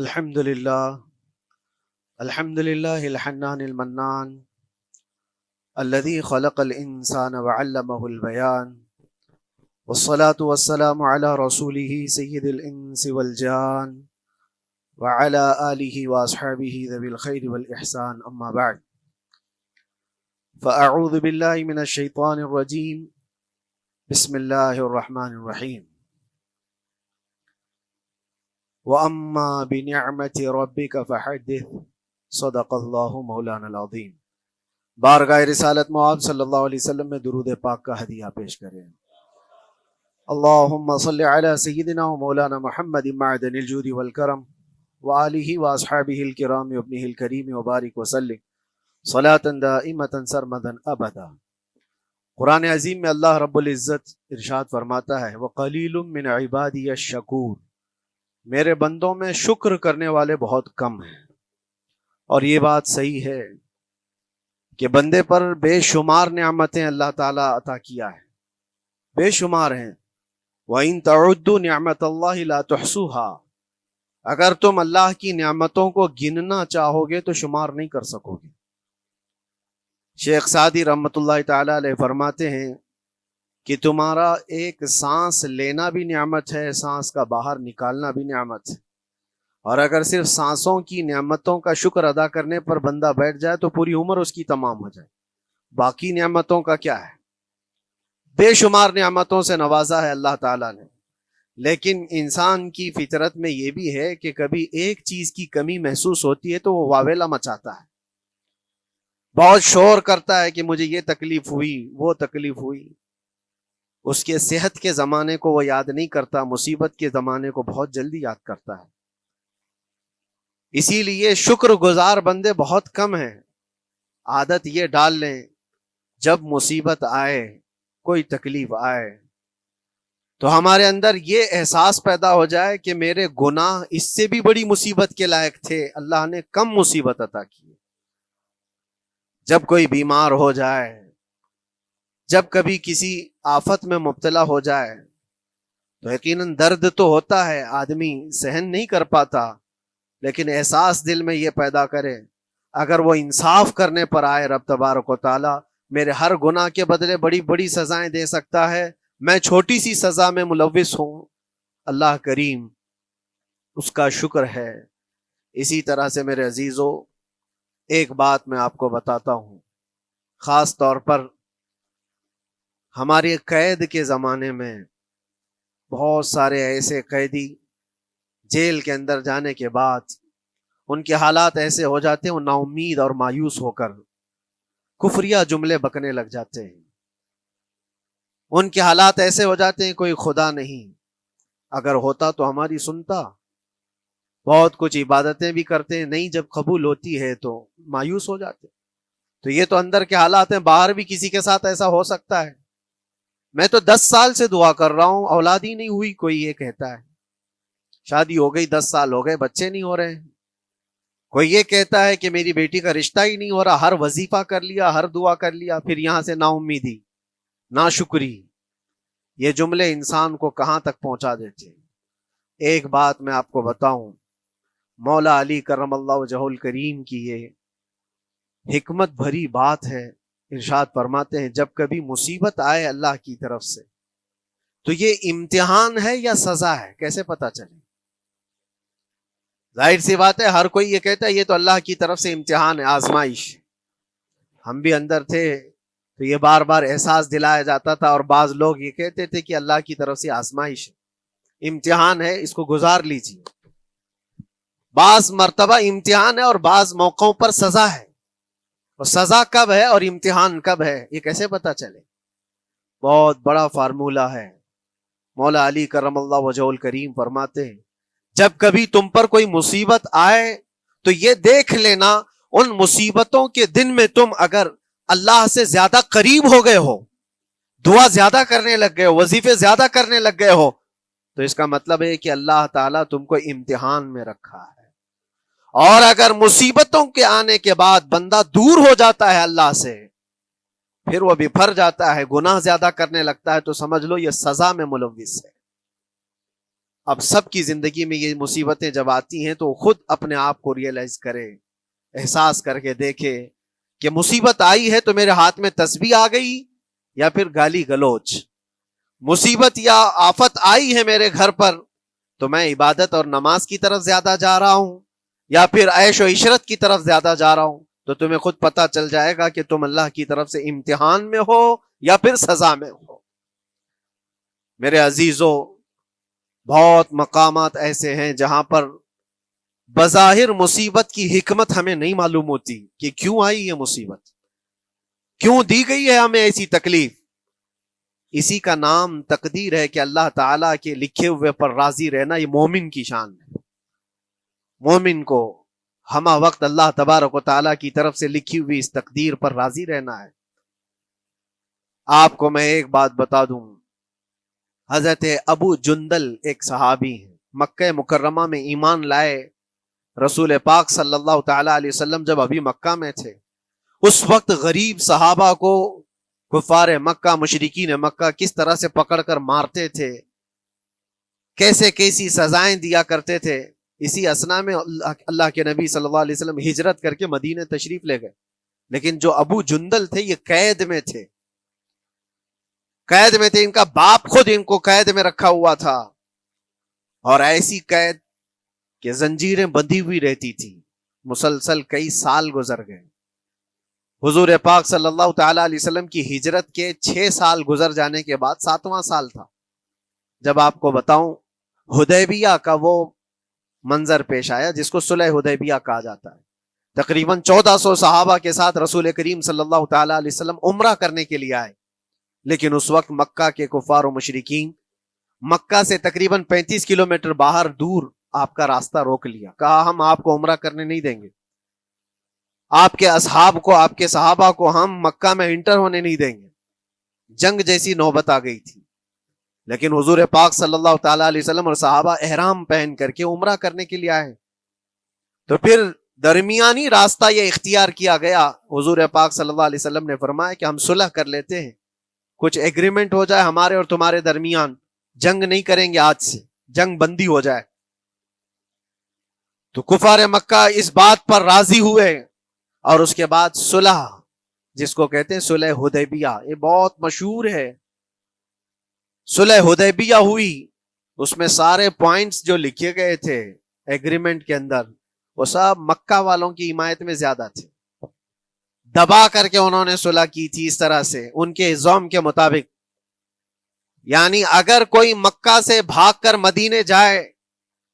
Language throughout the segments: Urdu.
الحمد لله الحنان المنان الذي خلق الإنسان وعلمه البيان والصلاة والسلام على رسوله سيد الإنس والجان وعلى آله وأصحابه ذوي الخير والإحسان أما بعد فأعوذ بالله من الشيطان الرجيم بسم الله الرحمن الرحيم وَأَمَّا بِنِعْمَةِ رَبِّكَ فَحَدِّثْ صدق اللہ مولانا العظیم۔ بارگاہ رسالت معاب صلی اللہ علیہ وسلم میں درود پاک کا ہدیہ پیش کریں۔ اللہم صلی علی سیدنا و مولانا محمد معدن الجود والکرم وآلہ واصحابہ الکرام وابنہ الکریم وبارک وسلم صلاة دائمة سرمدا ابدا۔ قرآن عظیم میں اللہ رب العزت ارشاد فرماتا ہے وَقَلِيلٌ مِّنْ عِبَادِيَ الشَّكُورِ، میرے بندوں میں شکر کرنے والے بہت کم ہیں۔ اور یہ بات صحیح ہے کہ بندے پر بے شمار نعمتیں اللہ تعالیٰ عطا کیا ہے، بے شمار ہیں۔ وَإِن تَعُدُّوا نِعْمَتَ اللَّهِ لَا تُحْصُوهَا، اگر تم اللہ کی نعمتوں کو گننا چاہو گے تو شمار نہیں کر سکو گے۔ شیخ سعدی رحمۃ اللہ تعالیٰ علیہ فرماتے ہیں کہ تمہارا ایک سانس لینا بھی نعمت ہے، سانس کا باہر نکالنا بھی نعمت ہے، اور اگر صرف سانسوں کی نعمتوں کا شکر ادا کرنے پر بندہ بیٹھ جائے تو پوری عمر اس کی تمام ہو جائے۔ باقی نعمتوں کا کیا ہے؟ بے شمار نعمتوں سے نوازا ہے اللہ تعالیٰ نے، لیکن انسان کی فطرت میں یہ بھی ہے کہ کبھی ایک چیز کی کمی محسوس ہوتی ہے تو وہ واویلا مچاتا ہے، بہت شور کرتا ہے کہ مجھے یہ تکلیف ہوئی، وہ تکلیف ہوئی۔ اس کے صحت کے زمانے کو وہ یاد نہیں کرتا، مصیبت کے زمانے کو بہت جلدی یاد کرتا ہے۔ اسی لیے شکر گزار بندے بہت کم ہیں۔ عادت یہ ڈال لیں جب مصیبت آئے، کوئی تکلیف آئے تو ہمارے اندر یہ احساس پیدا ہو جائے کہ میرے گناہ اس سے بھی بڑی مصیبت کے لائق تھے، اللہ نے کم مصیبت عطا کی۔ جب کوئی بیمار ہو جائے، جب کبھی کسی آفت میں مبتلا ہو جائے تو یقیناً درد تو ہوتا ہے، آدمی سہن نہیں کر پاتا، لیکن احساس دل میں یہ پیدا کرے اگر وہ انصاف کرنے پر آئے رب تبارک و تعالی میرے ہر گناہ کے بدلے بڑی بڑی سزائیں دے سکتا ہے، میں چھوٹی سی سزا میں ملوث ہوں، اللہ کریم اس کا شکر ہے۔ اسی طرح سے میرے عزیزو ایک بات میں آپ کو بتاتا ہوں، خاص طور پر ہمارے قید کے زمانے میں بہت سارے ایسے قیدی جیل کے اندر جانے کے بعد ان کے حالات ایسے ہو جاتے ہیں، وہ نا امید اور مایوس ہو کر کفریہ جملے بکنے لگ جاتے ہیں۔ ان کے حالات ایسے ہو جاتے ہیں کوئی خدا نہیں، اگر ہوتا تو ہماری سنتا۔ بہت کچھ عبادتیں بھی کرتے ہیں، نہیں جب قبول ہوتی ہے تو مایوس ہو جاتے۔ تو یہ تو اندر کے حالات ہیں، باہر بھی کسی کے ساتھ ایسا ہو سکتا ہے۔ میں تو 10 سال سے دعا کر رہا ہوں، اولاد ہی نہیں ہوئی، کوئی یہ کہتا ہے۔ شادی ہو گئی، 10 سال ہو گئے، بچے نہیں ہو رہے ہیں۔ کوئی یہ کہتا ہے کہ میری بیٹی کا رشتہ ہی نہیں ہو رہا، ہر وظیفہ کر لیا، ہر دعا کر لیا، پھر یہاں سے نا امیدی، ناشکری۔ یہ جملے انسان کو کہاں تک پہنچا دیتے ہیں۔ ایک بات میں آپ کو بتاؤں، مولا علی کرم اللہ وجہہ الکریم کی یہ حکمت بھری بات ہے۔ ارشاد فرماتے ہیں جب کبھی مصیبت آئے اللہ کی طرف سے تو یہ امتحان ہے یا سزا ہے، کیسے پتا چلے؟ ظاہر سی بات ہے، ہر کوئی یہ کہتا ہے یہ تو اللہ کی طرف سے امتحان ہے، آزمائش۔ ہم بھی اندر تھے تو یہ بار بار احساس دلایا جاتا تھا، اور بعض لوگ یہ کہتے تھے کہ اللہ کی طرف سے آزمائش ہے، امتحان ہے، اس کو گزار لیجیے۔ بعض مرتبہ امتحان ہے اور بعض موقعوں پر سزا ہے، اور سزا کب ہے اور امتحان کب ہے یہ کیسے پتا چلے؟ بہت بڑا فارمولہ ہے۔ مولا علی کرم اللہ وجہ الکریم فرماتے ہیں جب کبھی تم پر کوئی مصیبت آئے تو یہ دیکھ لینا ان مصیبتوں کے دن میں تم اگر اللہ سے زیادہ قریب ہو گئے ہو، دعا زیادہ کرنے لگ گئے ہو، وظیفے زیادہ کرنے لگ گئے ہو، تو اس کا مطلب ہے کہ اللہ تعالیٰ تم کو امتحان میں رکھا ہے۔ اور اگر مصیبتوں کے آنے کے بعد بندہ دور ہو جاتا ہے اللہ سے، پھر وہ بپھر جاتا ہے، گناہ زیادہ کرنے لگتا ہے، تو سمجھ لو یہ سزا میں ملوث ہے۔ اب سب کی زندگی میں یہ مصیبتیں جب آتی ہیں تو خود اپنے آپ کو ریئلائز کرے، احساس کر کے دیکھے کہ مصیبت آئی ہے تو میرے ہاتھ میں تسبیح آ گئی یا پھر گالی گلوچ، مصیبت یا آفت آئی ہے میرے گھر پر تو میں عبادت اور نماز کی طرف زیادہ جا رہا ہوں یا پھر عیش و عشرت کی طرف زیادہ جا رہا ہوں، تو تمہیں خود پتا چل جائے گا کہ تم اللہ کی طرف سے امتحان میں ہو یا پھر سزا میں ہو۔ میرے عزیزو، بہت مقامات ایسے ہیں جہاں پر بظاہر مصیبت کی حکمت ہمیں نہیں معلوم ہوتی کہ کیوں آئی یہ مصیبت، کیوں دی گئی ہے ہمیں ایسی تکلیف۔ اسی کا نام تقدیر ہے کہ اللہ تعالیٰ کے لکھے ہوئے پر راضی رہنا یہ مومن کی شان ہے۔ مومن کو ہمہ وقت اللہ تبارک و تعالیٰ کی طرف سے لکھی ہوئی اس تقدیر پر راضی رہنا ہے۔ آپ کو میں ایک بات بتا دوں، حضرت ابو جندل ایک صحابی ہیں، مکہ مکرمہ میں ایمان لائے، رسول پاک صلی اللہ تعالی علیہ وسلم جب ابھی مکہ میں تھے، اس وقت غریب صحابہ کو کفار مکہ، مشرکین مکہ کس طرح سے پکڑ کر مارتے تھے، کیسے کیسی سزائیں دیا کرتے تھے۔ اسی اسنا میں اللہ کے نبی صلی اللہ علیہ وسلم ہجرت کر کے مدینے تشریف لے گئے، لیکن جو ابو جندل تھے یہ قید میں تھے، قید میں تھے، ان کا باپ خود ان کو قید میں رکھا ہوا تھا، اور ایسی قید کہ زنجیریں بندھی ہوئی رہتی تھی، مسلسل کئی سال گزر گئے۔ حضور پاک صلی اللہ تعالی علیہ وسلم کی ہجرت کے 6 سال گزر جانے کے بعد 7واں سال تھا جب آپ کو بتاؤں حدیبیہ کا وہ منظر پیش آیا جس کو صلح حدیبیہ کہا جاتا ہے۔ تقریباً 1400 صحابہ کے ساتھ رسول کریم صلی اللہ تعالی علیہ وسلم عمرہ کرنے کے لیے آئے، لیکن اس وقت مکہ کے کفار و مشرکین مکہ سے تقریباً 35 کلومیٹر باہر دور آپ کا راستہ روک لیا، کہا ہم آپ کو عمرہ کرنے نہیں دیں گے، آپ کے اصحاب کو، آپ کے صحابہ کو ہم مکہ میں انٹر ہونے نہیں دیں گے۔ جنگ جیسی نوبت آ گئی تھی، لیکن حضور پاک صلی اللہ تعالی علیہ وسلم اور صحابہ احرام پہن کر کے عمرہ کرنے کے لیے آئے، تو پھر درمیانی راستہ یہ اختیار کیا گیا۔ حضور پاک صلی اللہ علیہ وسلم نے فرمایا کہ ہم صلح کر لیتے ہیں، کچھ ایگریمنٹ ہو جائے ہمارے اور تمہارے درمیان، جنگ نہیں کریں گے، آج سے جنگ بندی ہو جائے۔ تو کفار مکہ اس بات پر راضی ہوئے، اور اس کے بعد صلح، جس کو کہتے ہیں صلح حدیبیہ، یہ بہت مشہور ہے۔ صلح حدیبیہ ہوئی، اس میں سارے پوائنٹس جو لکھے گئے تھے ایگریمنٹ کے اندر وہ سب مکہ والوں کی حمایت میں زیادہ تھے، دبا کر کے انہوں نے صلح کی تھی اس طرح سے ان کے الزام کے مطابق، یعنی اگر کوئی مکہ سے بھاگ کر مدینے جائے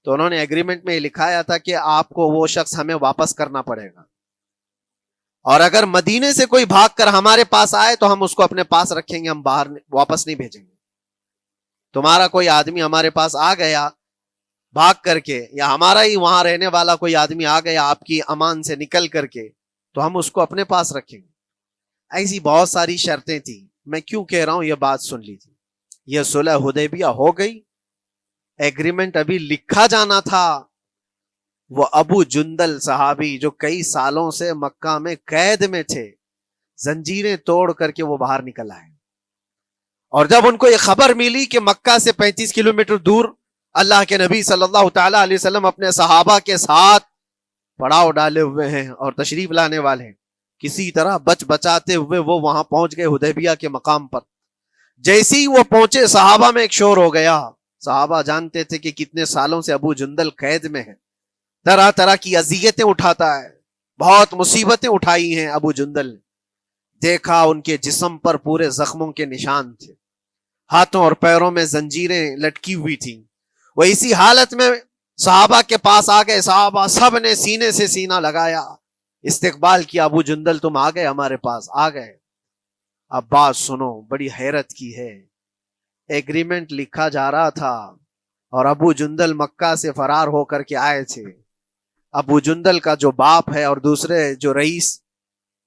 تو انہوں نے ایگریمنٹ میں لکھایا تھا کہ آپ کو وہ شخص ہمیں واپس کرنا پڑے گا، اور اگر مدینے سے کوئی بھاگ کر ہمارے پاس آئے تو ہم اس کو اپنے پاس رکھیں گے، ہم باہر واپس نہیں بھیجیں گے۔ تمہارا کوئی آدمی ہمارے پاس آ گیا بھاگ کر کے، یا ہمارا ہی وہاں رہنے والا کوئی آدمی آ گیا آپ کی امان سے نکل کر کے، تو ہم اس کو اپنے پاس رکھیں گے۔ ایسی بہت ساری شرطیں تھیں، میں کیوں کہہ رہا ہوں یہ بات سن لیجیے۔ یہ صلح حدیبیہ ہو گئی، ایگریمنٹ ابھی لکھا جانا تھا، وہ ابو جندل صحابی جو کئی سالوں سے مکہ میں قید میں تھے، زنجیریں توڑ کر کے وہ باہر نکل آئے، اور جب ان کو یہ خبر ملی کہ مکہ سے 35 کلومیٹر دور اللہ کے نبی صلی اللہ تعالی علیہ وسلم اپنے صحابہ کے ساتھ پڑاؤ ڈالے ہوئے ہیں اور تشریف لانے والے ہیں، کسی طرح بچ بچاتے ہوئے وہ وہاں پہنچ گئے حدیبیہ کے مقام پر۔ جیسے ہی وہ پہنچے صحابہ میں ایک شور ہو گیا، صحابہ جانتے تھے کہ کتنے سالوں سے ابو جندل قید میں ہے، طرح طرح کی اذیتیں اٹھاتا ہے، بہت مصیبتیں اٹھائی ہیں ابو جندل نے۔ دیکھا ان کے جسم پر پورے زخموں کے نشان تھے، ہاتھوں اور پیروں میں زنجیریں لٹکی ہوئی تھیں۔ وہ اسی حالت میں صحابہ کے پاس آ گئے، صحابہ سب نے سینے سے سینہ لگایا، استقبال کیا، ابو جندل تم آ گئے ہمارے پاس، آ گئے۔ اب بات سنو، بڑی حیرت کی ہے، ایگریمنٹ لکھا جا رہا تھا اور ابو جندل مکہ سے فرار ہو کر کے آئے تھے۔ ابو جندل کا جو باپ ہے اور دوسرے جو رئیس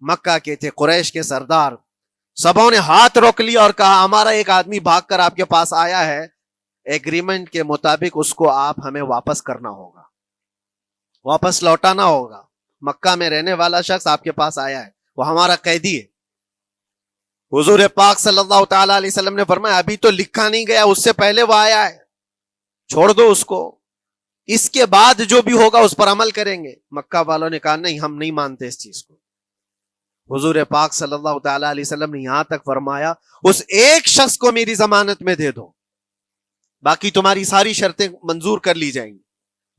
مکہ کے تھے، قریش کے سردار، سبوں نے ہاتھ روک لیا اور کہا ہمارا ایک آدمی بھاگ کر آپ کے پاس آیا ہے، ایگریمنٹ کے مطابق اس کو آپ ہمیں واپس کرنا ہوگا، واپس لوٹانا ہوگا۔ مکہ میں رہنے والا شخص آپ کے پاس آیا ہے، وہ ہمارا قیدی ہے۔ حضور پاک صلی اللہ تعالی علیہ وسلم نے فرمایا ابھی تو لکھا نہیں گیا، اس سے پہلے وہ آیا ہے، چھوڑ دو اس کو، اس کے بعد جو بھی ہوگا اس پر عمل کریں گے۔ مکہ والوں نے کہا نہیں، ہم نہیں مانتے اس چیز کو۔ حضور پاک صلی اللہ تعالی علیہ وسلم نے یہاں تک فرمایا اس ایک شخص کو میری ضمانت میں دے دو، باقی تمہاری ساری شرطیں منظور کر لی جائیں گی۔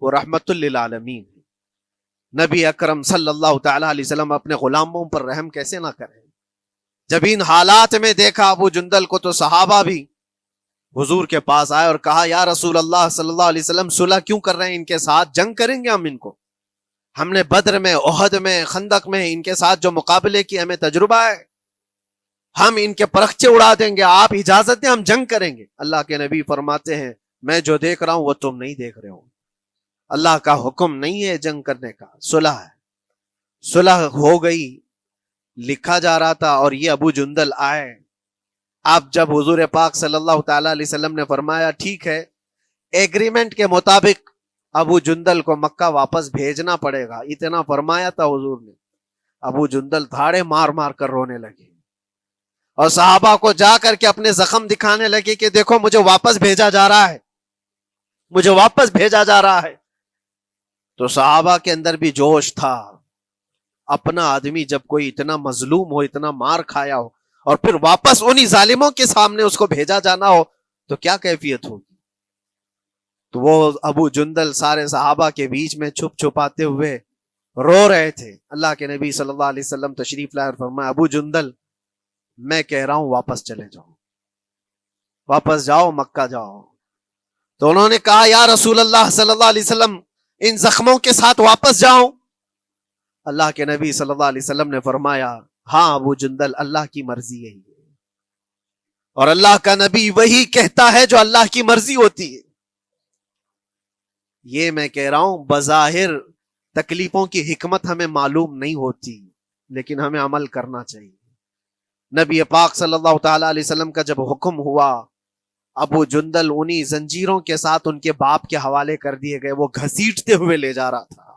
وہ رحمت للعالمین، نبی اکرم صلی اللہ تعالی علیہ وسلم اپنے غلاموں پر رحم کیسے نہ کریں؟ جب ان حالات میں دیکھا ابو جندل کو تو صحابہ بھی حضور کے پاس آئے اور کہا یا رسول اللہ صلی اللہ علیہ وسلم صلح کیوں کر رہے ہیں ان کے ساتھ؟ جنگ کریں گے ہم ان کو، ہم نے بدر میں، احد میں، خندق میں ان کے ساتھ جو مقابلے کی ہمیں تجربہ ہے، ہم ان کے پرخچے اڑا دیں گے، آپ اجازت دیں ہم جنگ کریں گے۔ اللہ کے نبی فرماتے ہیں میں جو دیکھ رہا ہوں وہ تم نہیں دیکھ رہے ہو، اللہ کا حکم نہیں ہے جنگ کرنے کا، صلح ہے۔ صلح ہو گئی، لکھا جا رہا تھا، اور یہ ابو جندل آئے۔ اب جب حضور پاک صلی اللہ تعالی علیہ وسلم نے فرمایا ٹھیک ہے، ایگریمنٹ کے مطابق ابو جندل کو مکہ واپس بھیجنا پڑے گا، اتنا فرمایا تھا حضور نے، ابو جندل دھاڑے مار مار کر رونے لگے اور صحابہ کو جا کر کے اپنے زخم دکھانے لگے کہ دیکھو مجھے واپس بھیجا جا رہا ہے، مجھے واپس بھیجا جا رہا ہے۔ تو صحابہ کے اندر بھی جوش تھا، اپنا آدمی جب کوئی اتنا مظلوم ہو، اتنا مار کھایا ہو، اور پھر واپس انہی ظالموں کے سامنے اس کو بھیجا جانا ہو تو کیا کیفیت ہوگی۔ تو وہ ابو جندل سارے صحابہ کے بیچ میں چھپ چھپاتے ہوئے رو رہے تھے۔ اللہ کے نبی صلی اللہ علیہ وسلم تشریف لائے اور فرمایا ابو جندل میں کہہ رہا ہوں واپس چلے جاؤ، واپس جاؤ، مکہ جاؤ۔ تو انہوں نے کہا یا رسول اللہ صلی اللہ علیہ وسلم ان زخموں کے ساتھ واپس جاؤں؟ اللہ کے نبی صلی اللہ علیہ وسلم نے فرمایا ہاں ابو جندل، اللہ کی مرضی یہی ہے، اور اللہ کا نبی وہی کہتا ہے جو اللہ کی مرضی ہوتی ہے۔ یہ میں کہہ رہا ہوں بظاہر تکلیفوں کی حکمت ہمیں معلوم نہیں ہوتی، لیکن ہمیں عمل کرنا چاہیے۔ نبی پاک صلی اللہ تعالی علیہ وسلم کا جب حکم ہوا، ابو جندل انہی زنجیروں کے ساتھ ان کے باپ کے حوالے کر دیے گئے، وہ گھسیٹتے ہوئے لے جا رہا تھا،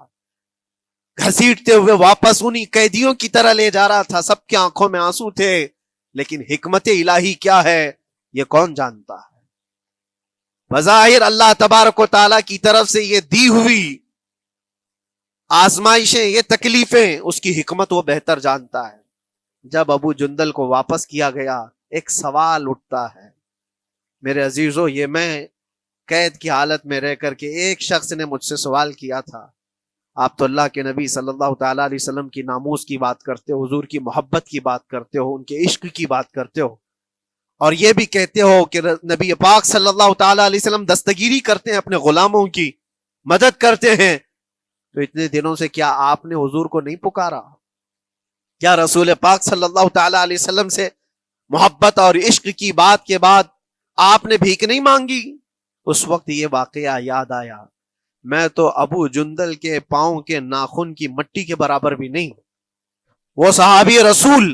گھسیٹتے ہوئے واپس انہی قیدیوں کی طرح لے جا رہا تھا۔ سب کی آنکھوں میں آنسو تھے، لیکن حکمت الہی کیا ہے یہ کون جانتا ہے۔ بظاہر اللہ تبارک و تعالیٰ کی طرف سے یہ دی ہوئی آزمائشیں، یہ تکلیفیں، اس کی حکمت وہ بہتر جانتا ہے۔ جب ابو جندل کو واپس کیا گیا، ایک سوال اٹھتا ہے میرے عزیزو، یہ میں قید کی حالت میں رہ کر کے ایک شخص نے مجھ سے سوال کیا تھا، آپ تو اللہ کے نبی صلی اللہ تعالیٰ علیہ وسلم کی ناموس کی بات کرتے ہو، حضور کی محبت کی بات کرتے ہو، ان کے عشق کی بات کرتے ہو، اور یہ بھی کہتے ہو کہ نبی پاک صلی اللہ تعالیٰ علیہ وسلم دستگیری کرتے ہیں، اپنے غلاموں کی مدد کرتے ہیں، تو اتنے دنوں سے کیا آپ نے حضور کو نہیں پکارا؟ کیا رسول پاک صلی اللہ تعالیٰ علیہ وسلم سے محبت اور عشق کی بات کے بعد آپ نے بھیک نہیں مانگی؟ اس وقت یہ واقعہ یاد آیا، میں تو ابو جندل کے پاؤں کے ناخن کی مٹی کے برابر بھی نہیں۔ وہ صحابی رسول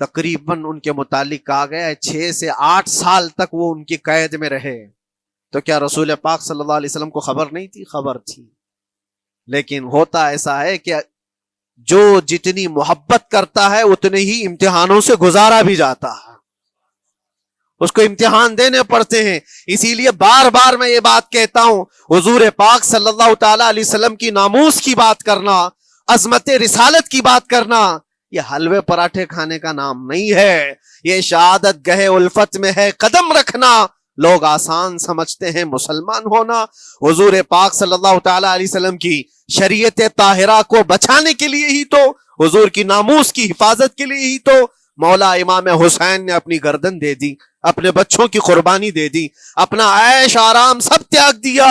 تقریباً ان کے متعلق کہا گیا ہے 6 سے 8 سال تک وہ ان کی قید میں رہے، تو کیا رسول پاک صلی اللہ علیہ وسلم کو خبر نہیں تھی؟ خبر تھی، لیکن ہوتا ایسا ہے کہ جو جتنی محبت کرتا ہے اتنے ہی امتحانوں سے گزارا بھی جاتا ہے، اس کو امتحان دینے پڑتے ہیں۔ اسی لیے بار بار میں یہ بات کہتا ہوں، حضور پاک صلی اللہ تعالی علیہ وسلم کی ناموس کی بات کرنا، عظمت رسالت کی بات کرنا، یہ حلوے پراٹھے کھانے کا نام نہیں ہے، یہ شہادت گہے الفت میں ہے قدم رکھنا۔ لوگ آسان سمجھتے ہیں مسلمان ہونا، حضور پاک صلی اللہ تعالی علیہ وسلم کی شریعت طاہرہ کو بچانے کے لیے ہی تو، حضور کی ناموس کی حفاظت کے لیے ہی تو مولا امام حسین نے اپنی گردن دے دی، اپنے بچوں کی قربانی دے دی، اپنا عیش آرام سب تیاگ دیا۔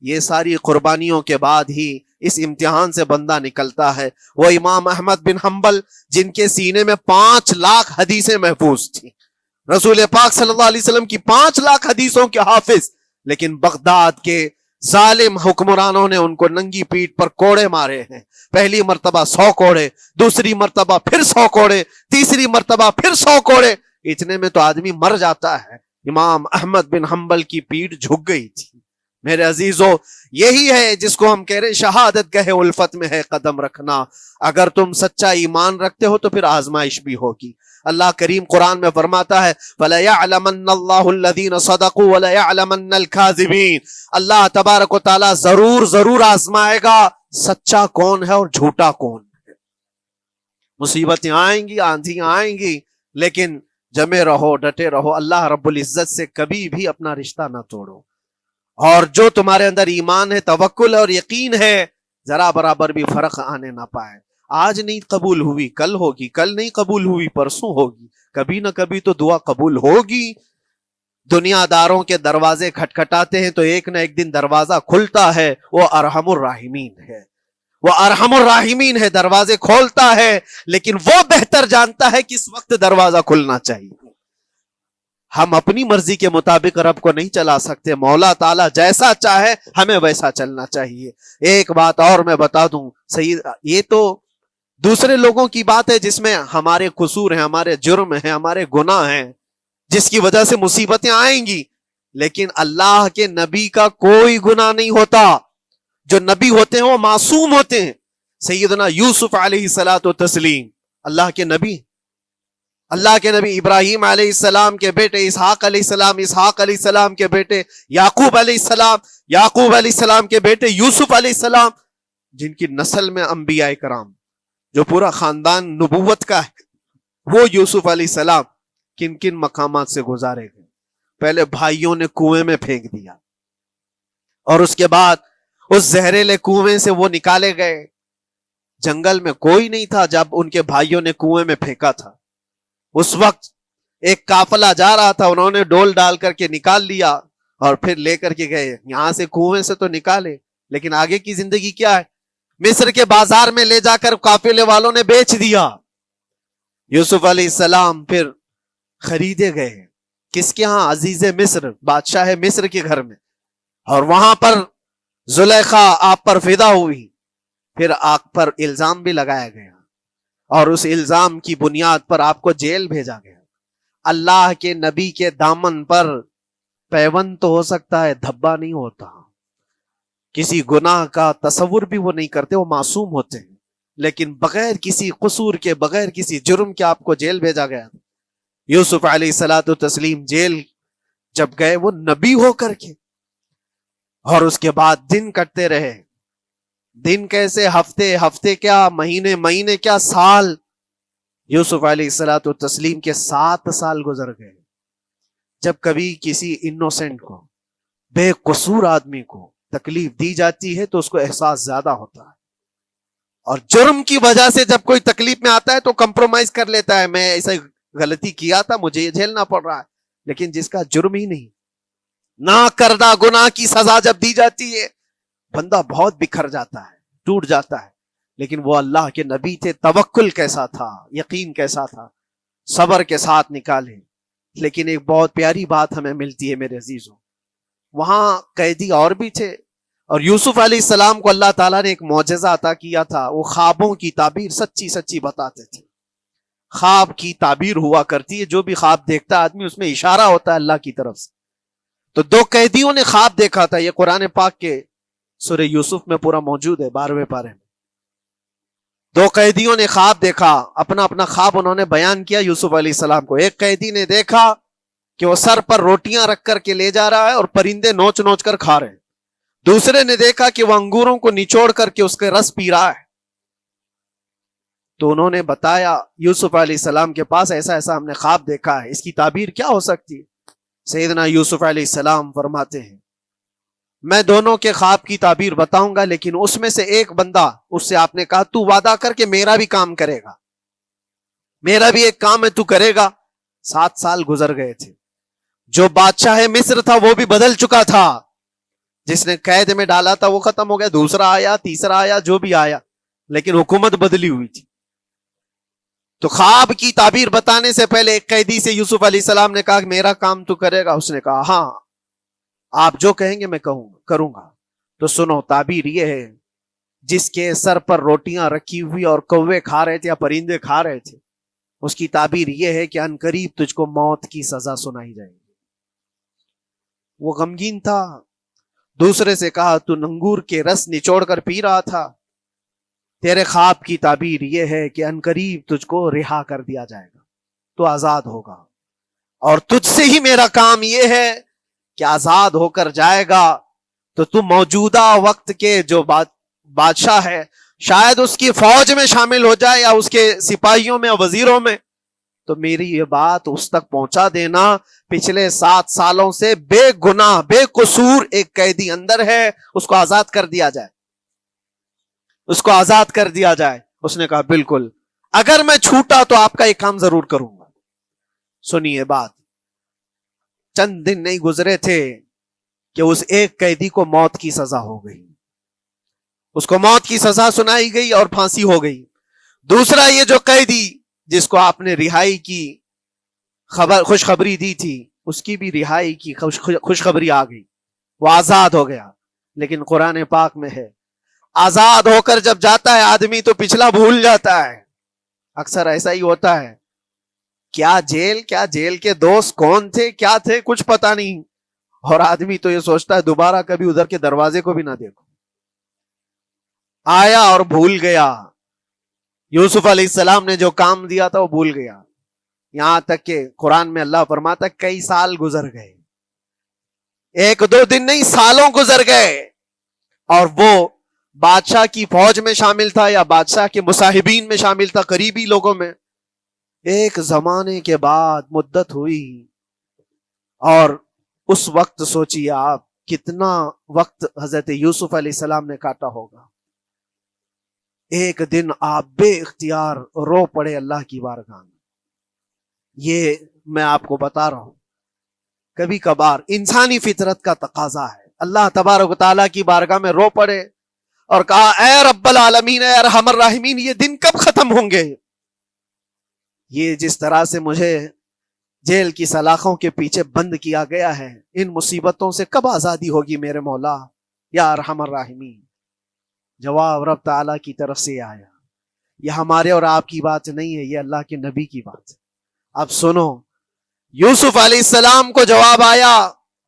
یہ ساری قربانیوں کے بعد ہی اس امتحان سے بندہ نکلتا ہے۔ وہ امام احمد بن حنبل جن کے سینے میں 5 لاکھ حدیثیں محفوظ تھیں، رسول پاک صلی اللہ علیہ وسلم کی 5 لاکھ حدیثوں کے حافظ، لیکن بغداد کے ظالم حکمرانوں نے ان کو ننگی پیٹھ پر کوڑے مارے ہیں، پہلی مرتبہ 100 کوڑے، دوسری مرتبہ پھر 100 کوڑے، تیسری مرتبہ پھر 100 کوڑے، اتنے میں تو آدمی مر جاتا ہے۔ امام احمد بن حنبل کی پیٹھ جھک گئی تھی، میرے عزیزو، یہی ہے جس کو ہم کہہ رہے شہادت گہے الفت میں ہے قدم رکھنا. اگر تم سچا ایمان رکھتے ہو تو پھر آزمائش بھی ہوگی. اللہ کریم قرآن میں فرماتا ہے فَلَيَعْلَمَنَّ اللَّهُ الَّذِينَ صَدَقُوا وَلَيَعْلَمَنَّ الْكَاذِبِينَ. اللہ تبارک و تعالیٰ ضرور آزمائے گا سچا کون ہے اور جھوٹا کون ہے. مصیبتیں آئیں گی، آندھیاں آئیں گی، لیکن جمے رہو، ڈٹے رہو. اللہ رب العزت سے کبھی بھی اپنا رشتہ نہ توڑو. اور جو تمہارے اندر ایمان ہے، توکل اور یقین ہے، ذرا برابر بھی فرق آنے نہ پائے. آج نہیں قبول ہوئی کل ہوگی، کل نہیں قبول ہوئی پرسوں ہوگی، کبھی نہ کبھی تو دعا قبول ہوگی. دنیا داروں کے دروازے کھٹکھٹاتے ہیں تو ایک نہ ایک دن دروازہ کھلتا ہے. وہ ارحم الراحمین ہے، وہ ارحم الراحمین ہے، دروازے کھولتا ہے، لیکن وہ بہتر جانتا ہے کس وقت دروازہ کھلنا چاہیے. ہم اپنی مرضی کے مطابق رب کو نہیں چلا سکتے. مولا تعالیٰ جیسا چاہے ہمیں ویسا چلنا چاہیے. ایک بات اور میں بتا دوں سید، یہ تو دوسرے لوگوں کی بات ہے جس میں ہمارے قصور ہیں، ہمارے جرم ہیں، ہمارے گناہ ہیں، جس کی وجہ سے مصیبتیں آئیں گی. لیکن اللہ کے نبی کا کوئی گناہ نہیں ہوتا. جو نبی ہوتے ہیں وہ معصوم ہوتے ہیں. سیدنا یوسف علیہ الصلوۃ والتسلیم اللہ کے نبی، اللہ کے نبی ابراہیم علیہ السلام کے بیٹے اسحاق علیہ السلام، اسحاق علیہ السلام کے بیٹے یعقوب علیہ السلام، یعقوب علیہ السلام کے بیٹے یوسف علیہ السلام، جن کی نسل میں انبیاء کرام، جو پورا خاندان نبوت کا ہے، وہ یوسف علیہ السلام کن کن مقامات سے گزارے گئے. پہلے بھائیوں نے کنویں میں پھینک دیا، اور اس کے بعد اس زہریلے کنویں سے وہ نکالے گئے. جنگل میں کوئی نہیں تھا جب ان کے بھائیوں نے کنویں میں پھینکا تھا. اس وقت ایک قافلہ جا رہا تھا، انہوں نے ڈول ڈال کر کے نکال لیا اور پھر لے کر کے گئے. یہاں سے کنویں سے تو نکالے، لیکن آگے کی زندگی کیا ہے؟ مصر کے بازار میں لے جا کر قافلے والوں نے بیچ دیا. یوسف علیہ السلام پھر خریدے گئے. کس کے ہاں؟ عزیز مصر، بادشاہ مصر کے گھر میں. اور وہاں پر زلیخا آپ پر فدا ہوئی. پھر آپ پر الزام بھی لگایا گیا، اور اس الزام کی بنیاد پر آپ کو جیل بھیجا گیا. اللہ کے نبی کے دامن پر پیوند تو ہو سکتا ہے، دھبا نہیں ہوتا. کسی گناہ کا تصور بھی وہ نہیں کرتے، وہ معصوم ہوتے ہیں. لیکن بغیر کسی قصور کے، بغیر کسی جرم کے آپ کو جیل بھیجا گیا. یوسف علیہ الصلوۃ والتسلیم جیل جب گئے، وہ نبی ہو کر کے، اور اس کے بعد دن کٹتے رہے. دن کیسے؟ ہفتے، ہفتے کیا مہینے، مہینے کیا سال. یوسف علیہ الصلوۃ والتسلیم کے 7 سال گزر گئے. جب کبھی کسی انوسینٹ کو، بے قصور آدمی کو تکلیف دی جاتی ہے تو اس کو احساس زیادہ ہوتا ہے. اور جرم کی وجہ سے جب کوئی تکلیف میں آتا ہے تو کمپرومائز کر لیتا ہے، میں ایسا غلطی کیا تھا، مجھے یہ جھیلنا پڑ رہا ہے. لیکن جس کا جرم ہی نہیں، نہ کردہ گناہ کی سزا جب دی جاتی ہے، بندہ بہت بکھر جاتا ہے، ٹوٹ جاتا ہے. لیکن وہ اللہ کے نبی تھے. توکل کیسا تھا، یقین کیسا تھا، صبر کے ساتھ نکالے. لیکن ایک بہت پیاری بات ہمیں ملتی ہے میرے عزیزوں، وہاں قیدی اور بھی تھے، اور یوسف علیہ السلام کو اللہ تعالیٰ نے ایک معجزہ عطا کیا تھا. وہ خوابوں کی تعبیر سچی سچی بتاتے تھے. خواب کی تعبیر ہوا کرتی ہے، جو بھی خواب دیکھتا آدمی اس میں اشارہ ہوتا ہے اللہ کی طرف سے. تو 2 قیدیوں نے خواب دیکھا تھا. یہ قرآن پاک کے سورہ یوسف میں پورا موجود ہے، 12ویں پارے میں. 2 قیدیوں نے خواب دیکھا، اپنا اپنا خواب انہوں نے بیان کیا یوسف علیہ السلام کو. ایک قیدی نے دیکھا کہ وہ سر پر روٹیاں رکھ کر کے لے جا رہا ہے اور پرندے نوچ نوچ کر کھا رہے ہیں. دوسرے نے دیکھا کہ وہ انگوروں کو نچوڑ کر کے اس کے رس پی رہا ہے. تو انہوں نے بتایا یوسف علیہ السلام کے پاس ایسا ایسا ہم نے خواب دیکھا ہے، اس کی تعبیر کیا ہو سکتی ہے؟ سیدنا یوسف علیہ السلام فرماتے ہیں میں دونوں کے خواب کی تعبیر بتاؤں گا، لیکن اس میں سے ایک بندہ، اس سے آپ نے کہا تو وعدہ کر کے میرا بھی کام کرے گا، میرا بھی ایک کام ہے تو کرے گا. 7 سال گزر گئے تھے. جو بادشاہ مصر تھا وہ بھی بدل چکا تھا، جس نے قید میں ڈالا تھا وہ ختم ہو گیا، دوسرا آیا، تیسرا آیا، جو بھی آیا، لیکن حکومت بدلی ہوئی تھی. تو خواب کی تعبیر بتانے سے پہلے ایک قیدی سے یوسف علیہ السلام نے کہا کہ میرا کام تو کرے گا. اس نے کہا ہاں آپ جو کہیں گے میں کروں گا. تو سنو، تعبیر یہ ہے، جس کے سر پر روٹیاں رکھی ہوئی اور کوے کھا رہے تھے یا پرندے کھا رہے تھے، اس کی تعبیر یہ ہے کہ عنقریب تجھ کو موت کی سزا سنائی جائے گی. وہ غمگین تھا. دوسرے سے کہا تو انگور کے رس نچوڑ کر پی رہا تھا، تیرے خواب کی تعبیر یہ ہے کہ عنقریب تجھ کو رہا کر دیا جائے گا، تو آزاد ہوگا، اور تجھ سے ہی میرا کام یہ ہے کہ آزاد ہو کر جائے گا تو تم موجودہ وقت کے جو بادشاہ ہے شاید اس کی فوج میں شامل ہو جائے یا اس کے سپاہیوں میں وزیروں میں، تو میری یہ بات اس تک پہنچا دینا، پچھلے 7 سالوں سے بے گناہ بے قصور ایک قیدی اندر ہے، اس کو آزاد کر دیا جائے، اس کو آزاد کر دیا جائے۔ اس نے کہا بالکل، اگر میں چھوٹا تو آپ کا ایک کام ضرور کروں گا۔ سنیے بات، چند دن نہیں گزرے تھے کہ اس ایک قیدی کو موت کی سزا ہو گئی، اس کو موت کی سزا سنائی گئی اور پھانسی ہو گئی۔ دوسرا یہ جو قیدی جس کو آپ نے رہائی کی خوشخبری دی تھی، اس کی بھی رہائی کی خوشخبری آ گئی، وہ آزاد ہو گیا۔ لیکن قرآن پاک میں ہے آزاد ہو کر جب جاتا ہے آدمی تو پچھلا بھول جاتا ہے، اکثر ایسا ہی ہوتا ہے، کیا جیل کے دوست کون تھے کیا تھے کچھ پتا نہیں، اور آدمی تو یہ سوچتا ہے دوبارہ کبھی ادھر کے دروازے کو بھی نہ دیکھو، آیا اور بھول گیا۔ یوسف علیہ السلام نے جو کام دیا تھا وہ بھول گیا، یہاں تک کہ قرآن میں اللہ فرماتا ہے کئی سال گزر گئے، 1-2 دن نہیں سالوں گزر گئے، اور وہ بادشاہ کی فوج میں شامل تھا یا بادشاہ کے مصاحبین میں شامل تھا، قریبی لوگوں میں۔ ایک زمانے کے بعد مدت ہوئی، اور اس وقت سوچیے آپ کتنا وقت حضرت یوسف علیہ السلام نے کاٹا ہوگا۔ ایک دن آپ بے اختیار رو پڑے اللہ کی بارگاہ میں۔ یہ میں آپ کو بتا رہا ہوں، کبھی کبھار انسانی فطرت کا تقاضا ہے، اللہ تبارک و تعالیٰ کی بارگاہ میں رو پڑے اور کہا اے رب العالمین اے ارحم الراحمین، یہ دن کب ختم ہوں گے؟ یہ جس طرح سے مجھے جیل کی سلاخوں کے پیچھے بند کیا گیا ہے، ان مصیبتوں سے کب آزادی ہوگی میرے مولا یا ارحم الراحمین؟ جواب رب تعالیٰ کی طرف سے آیا، یہ ہمارے اور آپ کی بات نہیں ہے، یہ اللہ کے نبی کی بات ہے۔ اب سنو، یوسف علیہ السلام کو جواب آیا،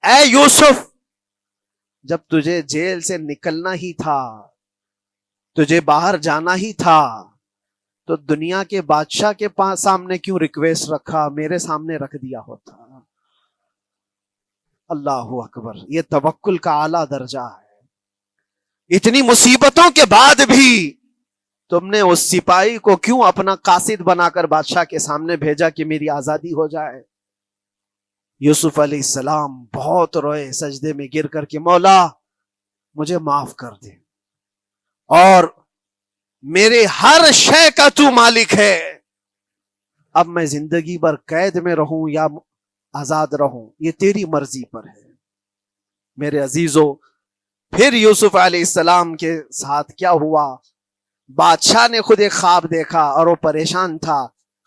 اے یوسف، جب تجھے جیل سے نکلنا ہی تھا، تجھے باہر جانا ہی تھا، تو دنیا کے بادشاہ کے سامنے کیوں ریکویسٹ رکھا، میرے سامنے رکھ دیا ہوتا۔ اللہ اکبر، یہ توکل کا اعلیٰ درجہ ہے۔ اتنی مصیبتوں کے بعد بھی تم نے اس سپاہی کو کیوں اپنا قاصد بنا کر بادشاہ کے سامنے بھیجا کہ میری آزادی ہو جائے؟ یوسف علیہ السلام بہت روئے، سجدے میں گر کر کے مولا مجھے معاف کر دے، اور میرے ہر شے کا تو مالک ہے، اب میں زندگی بھر قید میں رہوں یا آزاد رہوں یہ تیری مرضی پر ہے۔ میرے عزیزو، پھر یوسف علیہ السلام کے ساتھ کیا ہوا؟ بادشاہ نے خود ایک خواب دیکھا اور وہ پریشان تھا،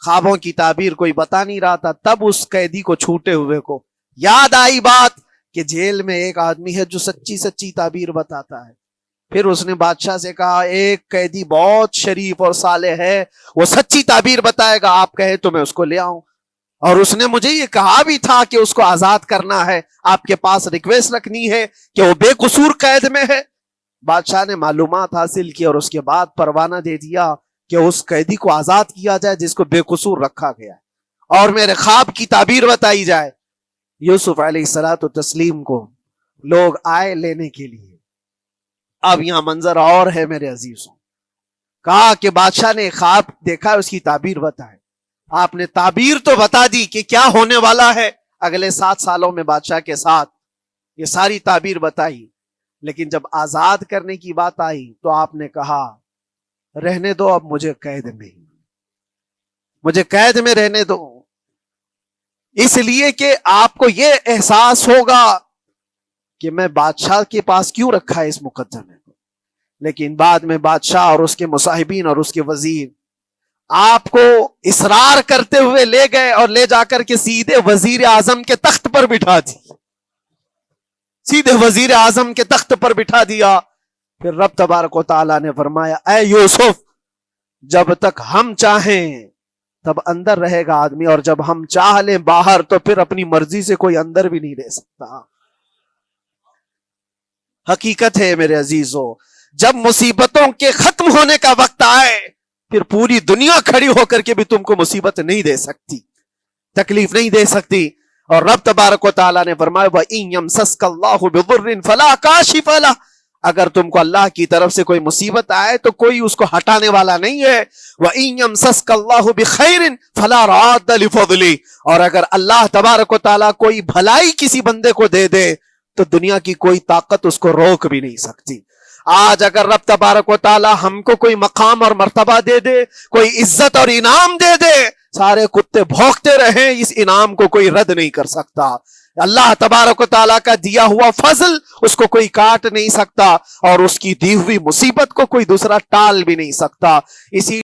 خوابوں کی تعبیر کوئی بتا نہیں رہا تھا۔ تب اس قیدی کو چھوٹے ہوئے کو یاد آئی بات کہ جیل میں ایک آدمی ہے جو سچی سچی تعبیر بتاتا ہے۔ پھر اس نے بادشاہ سے کہا ایک قیدی بہت شریف اور صالح ہے، وہ سچی تعبیر بتائے گا، آپ کہے تو میں اس کو لے آؤں، اور اس نے مجھے یہ کہا بھی تھا کہ اس کو آزاد کرنا ہے، آپ کے پاس ریکویسٹ رکھنی ہے کہ وہ بے قصور قید میں ہے۔ بادشاہ نے معلومات حاصل کی اور اس کے بعد پروانہ دے دیا کہ اس قیدی کو آزاد کیا جائے جس کو بے قصور رکھا گیا ہے، اور میرے خواب کی تعبیر بتائی جائے۔ یوسف علیہ الصلوۃ والتسلیم کو لوگ آئے لینے کے لیے۔ اب یہاں منظر اور ہے میرے عزیزوں، کہا کہ بادشاہ نے خواب دیکھا، اس کی تعبیر بتائے۔ آپ نے تعبیر تو بتا دی کہ کیا ہونے والا ہے اگلے 7 سالوں میں بادشاہ کے ساتھ، یہ ساری تعبیر بتائی، لیکن جب آزاد کرنے کی بات آئی تو آپ نے کہا رہنے دو، اب مجھے قید میں رہنے دو، اس لیے کہ آپ کو یہ احساس ہوگا کہ میں بادشاہ کے پاس کیوں رکھا ہے اس مقدمے کو۔ لیکن بعد میں بادشاہ اور اس کے مصاحبین اور اس کے وزیر آپ کو اصرار کرتے ہوئے لے گئے اور لے جا کر کے سیدھے وزیر اعظم کے تخت پر بٹھا دی، سیدھے وزیر اعظم کے تخت پر بٹھا دیا۔ پھر رب تبارک و تعالیٰ نے فرمایا اے یوسف، جب تک ہم چاہیں تب اندر رہے گا آدمی، اور جب ہم چاہ لیں باہر تو پھر اپنی مرضی سے کوئی اندر بھی نہیں رہ سکتا۔ حقیقت ہے میرے عزیزوں، جب مصیبتوں کے ختم ہونے کا وقت آئے پھر پوری دنیا کھڑی ہو کر کے بھی تم کو مصیبت نہیں دے سکتی، تکلیف نہیں دے سکتی۔ اور رب تبارک و تعالیٰ نے فرمایا وَإِن يَمْسَسْكَ اللَّهُ بِضُرٍّ فَلَا كَاشِفَ لَهُ، اگر تم کو اللہ کی طرف سے کوئی مصیبت آئے تو کوئی اس کو ہٹانے والا نہیں ہے۔ وَإِن يَمْسَسْكَ اللَّهُ بِخَيْرٍ فَلَا رَادَّ لِفَضْلِهِ، اور اگر اللہ تبارک و تعالیٰ کوئی بھلائی کسی بندے کو دے دے تو دنیا کی کوئی طاقت اس کو روک بھی نہیں سکتی۔ آج اگر رب تبارک و تعالیٰ ہم کو کوئی مقام اور مرتبہ دے دے، کوئی عزت اور انعام دے دے، سارے کتے بھونکتے رہیں، اس انعام کو کوئی رد نہیں کر سکتا۔ اللہ تبارک و تعالیٰ کا دیا ہوا فضل اس کو کوئی کاٹ نہیں سکتا، اور اس کی دی ہوئی مصیبت کو کوئی دوسرا ٹال بھی نہیں سکتا۔ اسی